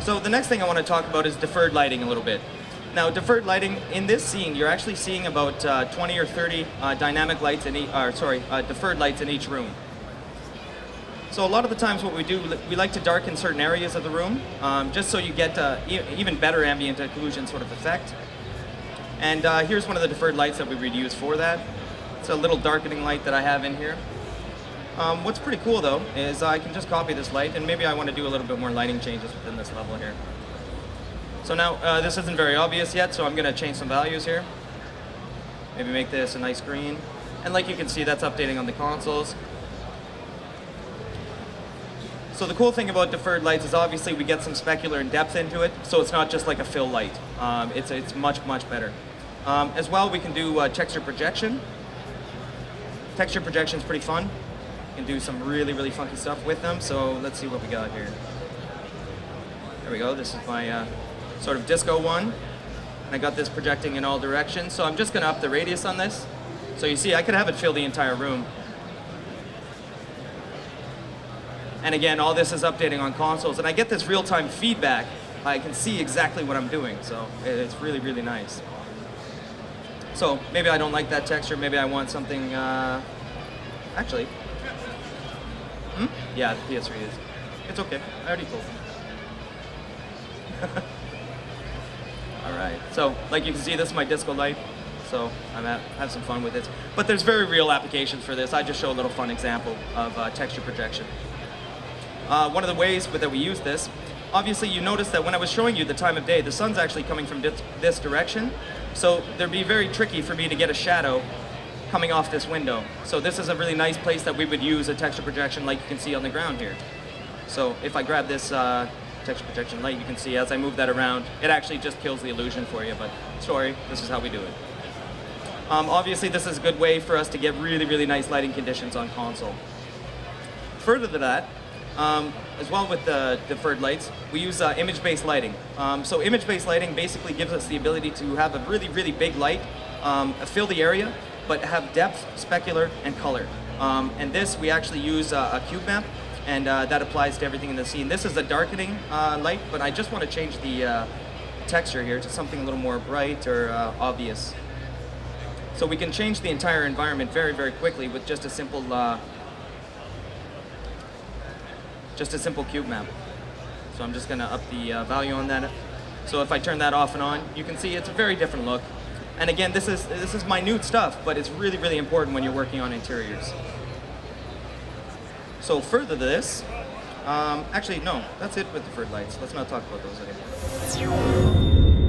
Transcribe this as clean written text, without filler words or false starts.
So the next thing I want to talk about is deferred lighting a little bit. Now, deferred lighting in this scene, you're actually seeing about 20 or 30 dynamic lights in deferred lights in each room. So a lot of the times what we do, we like to darken certain areas of the room, just so you get even better ambient occlusion sort of effect. And here's one of the deferred lights that we would use for that. It's a little darkening light that I have in here. What's pretty cool though is I can just copy this light, and maybe I want to do a little bit more lighting changes within this level here. So now this isn't very obvious yet, so I'm going to change some values here. Maybe make this a nice green. And like you can see, that's updating on the consoles. So the cool thing about deferred lights is obviously we get some specular and depth into it, so it's not just like a fill light. It's much, much better. As well, we can do texture projection. Texture projection is pretty fun. You can do some really, really funky stuff with them, so let's see what we got here. There we go, this is my sort of disco one. And I got this projecting in all directions, so I'm just going to up the radius on this. So you see, I could have it fill the entire room. And again, all this is updating on consoles, and I get this real-time feedback. I can see exactly what I'm doing, so it's really, really nice. So maybe I don't like that texture, maybe I want something, actually. Yeah, the PS3 is. It's okay, I already told them. All right, so like you can see, this is my disco light, so I'm have some fun with it. But there's very real applications for this. I just show a little fun example of texture projection. One of the ways that we use this, obviously you notice that when I was showing you the time of day, the sun's actually coming from this direction, so it'd be very tricky for me to get a shadow coming off this window. So this is a really nice place that we would use a texture projection like you can see on the ground here. So if I grab this texture projection light, you can see as I move that around, it actually just kills the illusion for you, but sorry, this is how we do it. Obviously this is a good way for us to get really, really nice lighting conditions on console. Further to that, as well with the deferred lights, we use image-based lighting. So image-based lighting basically gives us the ability to have a really, really big light, fill the area, but have depth, specular, and color. And this, we actually use a cube map, and that applies to everything in the scene. This is a darkening light, but I just want to change the texture here to something a little more bright or obvious. So we can change the entire environment very, very quickly with just a simple cube map. So I'm just going to up the value on that. So if I turn that off and on, you can see it's a very different look. And again, this is minute stuff, but it's really, really important when you're working on interiors. So further to this, actually no, that's it with deferred lights. Let's not talk about those anymore.